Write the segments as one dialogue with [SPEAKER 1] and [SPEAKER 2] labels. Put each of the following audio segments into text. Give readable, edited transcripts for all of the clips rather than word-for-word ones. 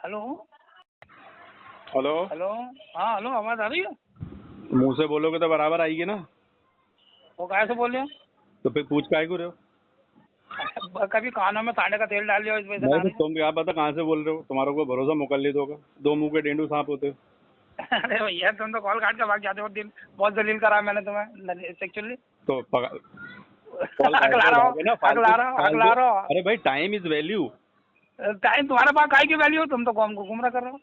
[SPEAKER 1] Hello
[SPEAKER 2] hello.
[SPEAKER 1] Hello. हाँ hello, आवाज़ आ रही है?
[SPEAKER 2] मुंह से बोलोगे तो बराबर आएगी ना।
[SPEAKER 1] वो कैसे से बोल रहे हो?
[SPEAKER 2] तो फिर पूछ काहे को रहे हो?
[SPEAKER 1] कभी कानों में सांडे का तेल डाल लिया इस वजह से
[SPEAKER 2] नहीं तो
[SPEAKER 1] कान में?
[SPEAKER 2] तुम क्या पता कहाँ से बोल रहे हो, तुम्हारा कोई भरोसा मुकल्लिद होगा। दो मुंह के डेंडू सांप होते हो।
[SPEAKER 1] अरे भैया तुम तो कॉल काट के भाग जाते हो। दिन बहुत जलील करा मैंने तुम्हें एक्चुअली।
[SPEAKER 2] तो कॉल काट
[SPEAKER 1] अगला
[SPEAKER 2] के
[SPEAKER 1] रहा हो,
[SPEAKER 2] भागे ना
[SPEAKER 1] अगला
[SPEAKER 2] फालतू
[SPEAKER 1] रहा हो, अगला
[SPEAKER 2] फालतू।
[SPEAKER 1] रहा हो।
[SPEAKER 2] अरे भाई टाइम इज वैल्यू।
[SPEAKER 1] टाइम तुम्हारे पास काय की वैल्यू? तुम तो कौम को गुमराह कर रहे हो।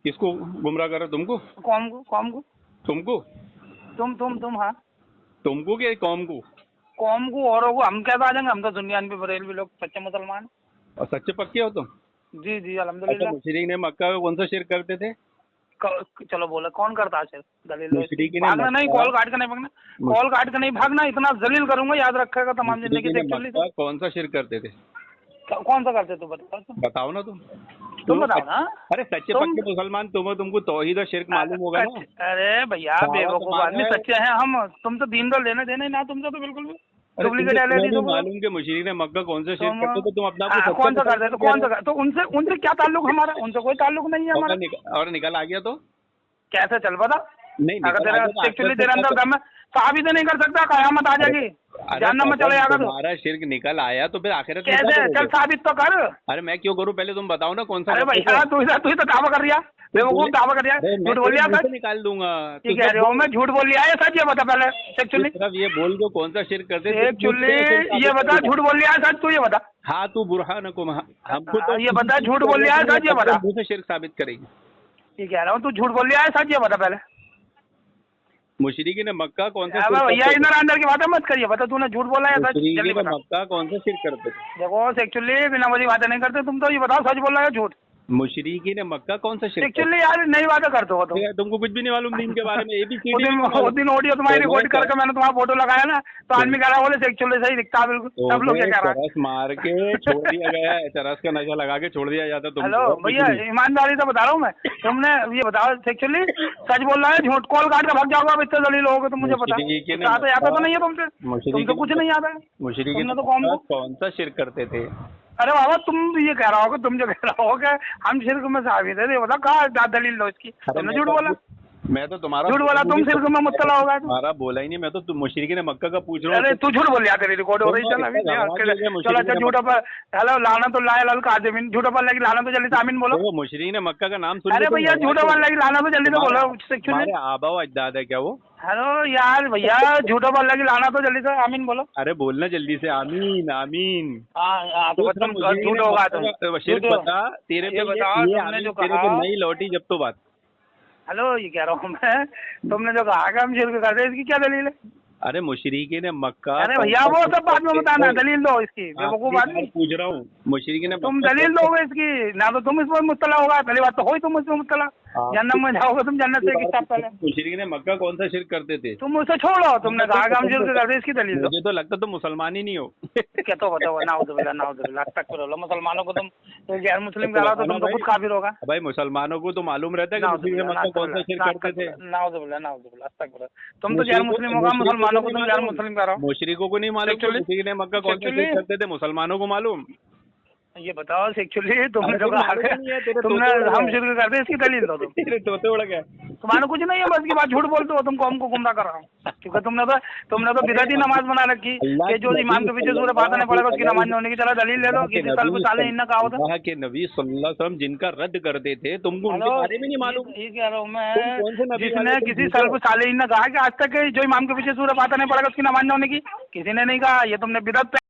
[SPEAKER 2] किसको गुमराह कर रहे हो? तुमको
[SPEAKER 1] कौम को
[SPEAKER 2] तुमको
[SPEAKER 1] तुम हाँ।
[SPEAKER 2] तुमको क्या कौम को?
[SPEAKER 1] कौम को औरों को हम कैसे आ जाएंगे? हम तो दुनिया में बरेलवी लोग सच्चे मुसलमान।
[SPEAKER 2] और सच्चे पक्के हो तुम?
[SPEAKER 1] जी जी
[SPEAKER 2] अच्छा,
[SPEAKER 1] अल्हम्दुलिल्लाह।
[SPEAKER 2] मुशरिक ने मक्का का कौन सा शिर्क करते थे?
[SPEAKER 1] चलो बोलो कौन करता है सिर्फ? दलील लो इसकी।
[SPEAKER 2] मुशरिक ने
[SPEAKER 1] भागना नहीं,
[SPEAKER 2] मक्का
[SPEAKER 1] कॉल काट के नहीं भागना। कॉल काट के नहीं भागना, इतना जलील करूंगा याद रखेगा तमाम
[SPEAKER 2] मुशरिक
[SPEAKER 1] जिंदगी से
[SPEAKER 2] ने
[SPEAKER 1] एक्चुअली से।
[SPEAKER 2] मक्का कौन सा शिर्क करते थे?
[SPEAKER 1] कौन सा करते? तू बताओ।
[SPEAKER 2] बताओ ना तुम।
[SPEAKER 1] तुम बताओ ना।
[SPEAKER 2] अरे सच्चे
[SPEAKER 1] तुम
[SPEAKER 2] पक्के मुसलमान तुम हो, तुमको तौहीद और शिर्क मालूम होगा ना।
[SPEAKER 1] अरे भैया
[SPEAKER 2] दावा
[SPEAKER 1] बेवकूफ
[SPEAKER 2] तुम्हारा
[SPEAKER 1] आदमी,
[SPEAKER 2] है।
[SPEAKER 1] सच्चे हैं हम। तुम तो दीन तो लेने देने ना तुमसे तो बिल्कुल भी।
[SPEAKER 2] अरे
[SPEAKER 1] डुप्लीकेट
[SPEAKER 2] तुम्हें
[SPEAKER 1] एलईडी
[SPEAKER 2] नहीं
[SPEAKER 1] तो
[SPEAKER 2] मालूम कि मुशरिक ने मक्का कौन सा शिर्क
[SPEAKER 1] तुम
[SPEAKER 2] करते थे? तुम अपना
[SPEAKER 1] हाँ,
[SPEAKER 2] आपको
[SPEAKER 1] कौन सा
[SPEAKER 2] सच्चा
[SPEAKER 1] करते? तो कौन सा तो उनसे क्या ताल्लुक हमारा? उनसे कोई ताल्लुक नहीं है हमारा।
[SPEAKER 2] और निकल आ गया तो
[SPEAKER 1] कैसे चल पता?
[SPEAKER 2] नहीं
[SPEAKER 1] अगर
[SPEAKER 2] निकल आ
[SPEAKER 1] तेरा
[SPEAKER 2] गया तो
[SPEAKER 1] एक्चुअली
[SPEAKER 2] आखिरत
[SPEAKER 1] तेरे
[SPEAKER 2] में
[SPEAKER 1] अंदर
[SPEAKER 2] क्या
[SPEAKER 1] दम है, साबित नहीं कर सकता, कयामत आ जाएगी।
[SPEAKER 2] अरे
[SPEAKER 1] जहन्नम में चले
[SPEAKER 2] अगर
[SPEAKER 1] जाएगा तो।
[SPEAKER 2] तुम्हारा शिर्क निकल आया तो फिर आखिरत में क्या
[SPEAKER 1] कैसे? चल
[SPEAKER 2] करोगे?
[SPEAKER 1] साबित तो कर।
[SPEAKER 2] अरे मैं क्यों करूं? पहले तुम बताओ ना कौन सा
[SPEAKER 1] अरे
[SPEAKER 2] करते थे।
[SPEAKER 1] भैया तू ही तो दावा कर रिया। बेवकूफ दावा कर रिया।
[SPEAKER 2] अरे मैं
[SPEAKER 1] झूठ बोल
[SPEAKER 2] तेरे
[SPEAKER 1] लिया
[SPEAKER 2] मुंह
[SPEAKER 1] सच?
[SPEAKER 2] से निकाल दूंगा।
[SPEAKER 1] ठीक है, अरे मैं झूठ बोल लिया है सच? ये बता पहले
[SPEAKER 2] तू
[SPEAKER 1] एक्चुअली।
[SPEAKER 2] सिर्फ ये बोल दो कौन सा शिर्क करते थे, तो
[SPEAKER 1] एक्चुअली
[SPEAKER 2] मुझसे शिर्क
[SPEAKER 1] ये
[SPEAKER 2] साबित
[SPEAKER 1] बता,
[SPEAKER 2] करूंगा।
[SPEAKER 1] झूठ बोल लिया है सच? तू ये बता।
[SPEAKER 2] हाँ तू बुरहानकुम, हमको तो
[SPEAKER 1] ये बता,
[SPEAKER 2] किसी चीज़
[SPEAKER 1] झूठ
[SPEAKER 2] की
[SPEAKER 1] बोल लिया है
[SPEAKER 2] जरूरत नहीं
[SPEAKER 1] सच? ये
[SPEAKER 2] तब
[SPEAKER 1] बता।
[SPEAKER 2] तक मुंह से शिर्क साबित करेगी।
[SPEAKER 1] ये कह रहा हूँ, तू झूठ बोल लिया है सच? ये बता पहले।
[SPEAKER 2] मुशरिक ने मक्का कौन सा
[SPEAKER 1] अब
[SPEAKER 2] शिर्क
[SPEAKER 1] भैया
[SPEAKER 2] करते थे?
[SPEAKER 1] इधर अंदर की बातें मत करिए। बता तूने झूठ बोला है सच?
[SPEAKER 2] मुशरिक
[SPEAKER 1] जल्दी
[SPEAKER 2] ने
[SPEAKER 1] बता।
[SPEAKER 2] मक्का कौन सा शिर्क करते थे?
[SPEAKER 1] देखो एक्चुअली बिना वजह बातें नहीं करते तुम तो। ये बताओ सच बोल रहा है झूठ?
[SPEAKER 2] मुशरिक ने मक्का कौन सा शिर्क करते
[SPEAKER 1] एक्चुअली यार नई बातें करते हो तुम।
[SPEAKER 2] थे? तुमको कुछ भी नहीं मालूम दीन के बारे में, ABCD भी नहीं
[SPEAKER 1] वो
[SPEAKER 2] मालूम।
[SPEAKER 1] दिन ऑडियो तुम्हारी
[SPEAKER 2] तो
[SPEAKER 1] रिकॉर्ड करके मैंने तुम्हारा फोटो लगाया ना, तो आदमी कह रहा है बोले एक्चुअली सही दिखता है बिल्कुल। सब लोग ये कह रहा है।
[SPEAKER 2] चरस मार के छोड़ दिया गया है, चरस का नशा लगा के छोड़ दिया जाता तुमको।
[SPEAKER 1] हेलो
[SPEAKER 2] और कुछ
[SPEAKER 1] भैया,
[SPEAKER 2] नहीं।
[SPEAKER 1] ईमानदारी से बता रहा हूँ मैं। तुमने ये बताओ एक्चुअली सच बोल रहा है झूठ? कॉल काट के भाग जाओगे अब इतने दलील होगे तो मुझे पता।
[SPEAKER 2] मुशरिक ने
[SPEAKER 1] कुछ आता आता तो नहीं है तुमसे?
[SPEAKER 2] मुशरिक
[SPEAKER 1] तुमसे
[SPEAKER 2] ने
[SPEAKER 1] कुछ नहीं आता है।
[SPEAKER 2] मुशरिक ने
[SPEAKER 1] तुमने तो कौम
[SPEAKER 2] मक्का
[SPEAKER 1] को।
[SPEAKER 2] कौन सा शिर्क करते थे?
[SPEAKER 1] अरे बाबा तुम ये कह रहा होगा, तुम जो कह रहा होगा हम शिर्क में साबित है, ये बता कहाँ दलील लो इसकी? तुमने झूठ बोला।
[SPEAKER 2] मैं तो तुम्हारा
[SPEAKER 1] झूठ बोला तुम, शिर्क में मुब्तला होगा तुम।
[SPEAKER 2] तुम्हारा बोला ही नहीं। मैं तो मुशरिक ने मक्का का पूछ रहा हूँ।
[SPEAKER 1] अरे तू झूठ बोल रहा, तेरी रिकॉर्ड हो रही। चल अभी चलो अच्छा झूठा पर। हेलो लाना तो लाए लल काजिमिन, झूठा पर लगी लाना तो जल्दी से आमीन बोलो।
[SPEAKER 2] वो मुशरिक ने मक्का का नाम सुन
[SPEAKER 1] अरे भैया झूठा पर लगी लाना तो जल्दी से बोलो एक्चुअली।
[SPEAKER 2] तुम्हारे आबा व अजदाद है क्या वो?
[SPEAKER 1] हेलो यार भैया, झूठा पर लगी लाना तो जल्दी से आमीन बोलो।
[SPEAKER 2] अरे बोलना जल्दी से, आमीन आमीन।
[SPEAKER 1] हाँ तो तुम झूठ होगा तुम।
[SPEAKER 2] शिर्क बता तेरे पे,
[SPEAKER 1] ये बताओ तुमने जो
[SPEAKER 2] तेरे
[SPEAKER 1] कहा।
[SPEAKER 2] पे नहीं लौटी जब तो बात।
[SPEAKER 1] हेलो ये कह रहा हूँ मैं, तुमने जो कहा कि हम शिर्क करते हैं, इसकी क्या दलील है?
[SPEAKER 2] अरे मुशरिक ने मक्का।
[SPEAKER 1] अरे भैया वो सब बाद में बताना, दलील दो इसकी। बेवकूफ आदमी
[SPEAKER 2] पूछ रहा हूँ मुशरिक ने
[SPEAKER 1] तुम दलील दोगे इसकी ना तो तुम इसमें मुब्तला होगा। पहली बात तो हो ही तुम इसमें मुब्तला। जन्नत में जाओगे तुम, जन्नत से किताब पहले।
[SPEAKER 2] मुशरिक ने मक्का कौन सा शिर्क करते थे?
[SPEAKER 1] तुम उसे छोड़ो, तुमने कहा कि हम शिर्क करते हैं, इसकी दलील दो।
[SPEAKER 2] मुझे तो लगता तुम मुसलमान ही नहीं हो।
[SPEAKER 1] क्या तो बताओ? नाउजुबिल्लाह नाउजुबिल्लाह, अस्तगफिरुल्लाह। मुसलमानों को तुम गैर मुस्लिम कह रहा हो तो तुम तो खुद काफिर होगा।
[SPEAKER 2] भाई मुसलमानों को तो मालूम रहता है कि मुशरिक ने मक्का कौन सा शिर्क करते थे।
[SPEAKER 1] नाउजुबिल्लाह नाउजुबिल्लाह, अस्तगफिरुल्लाह। तुम तो गैर मुस्लिम होगा, मुसलमानों को तुम गैर मुस्लिम कह रहा हो।
[SPEAKER 2] मुशरिकों को नहीं मालूम कि मुशरिक ने मक्का कौन सा शिर्क करते थे, मुसलमानों को मालूम।
[SPEAKER 1] ये बताओ एक्चुअली तुमने जो कहा तुमने हम शिर्क करते हैं, इसकी दलील दो तुम।
[SPEAKER 2] तेरे तोते उड़ गए।
[SPEAKER 1] तुम्हारा कुछ नहीं है, बस की बात झूठ बोलते हो तुम, कौम को गुमराह कर रहा हूँ। क्योंकि तुमने तो बिदअती नमाज बना रखी कि जो इमाम के पीछे सूरह फातिहा नहीं पड़ेगा उसकी नमाज नहीं होने की। चलो दलील ले दो, किसी सल्फ साले इन्ना कहा होता।
[SPEAKER 2] अल्लाह के नबी सल्लल्लाहु अलैहि वसल्लम जिनका रद्द करते थे, तुमको उनके बारे में नहीं मालूम?
[SPEAKER 1] ये कह रहा हूँ मैं, जिसने किसी सल्फ साले ने कहा कि आज तक जो इमाम के पीछे सूरह फातिहा नहीं पड़ेगा उसकी नमाज नहीं होने की, किसी ने नहीं कहा। ये तुमने बिदअत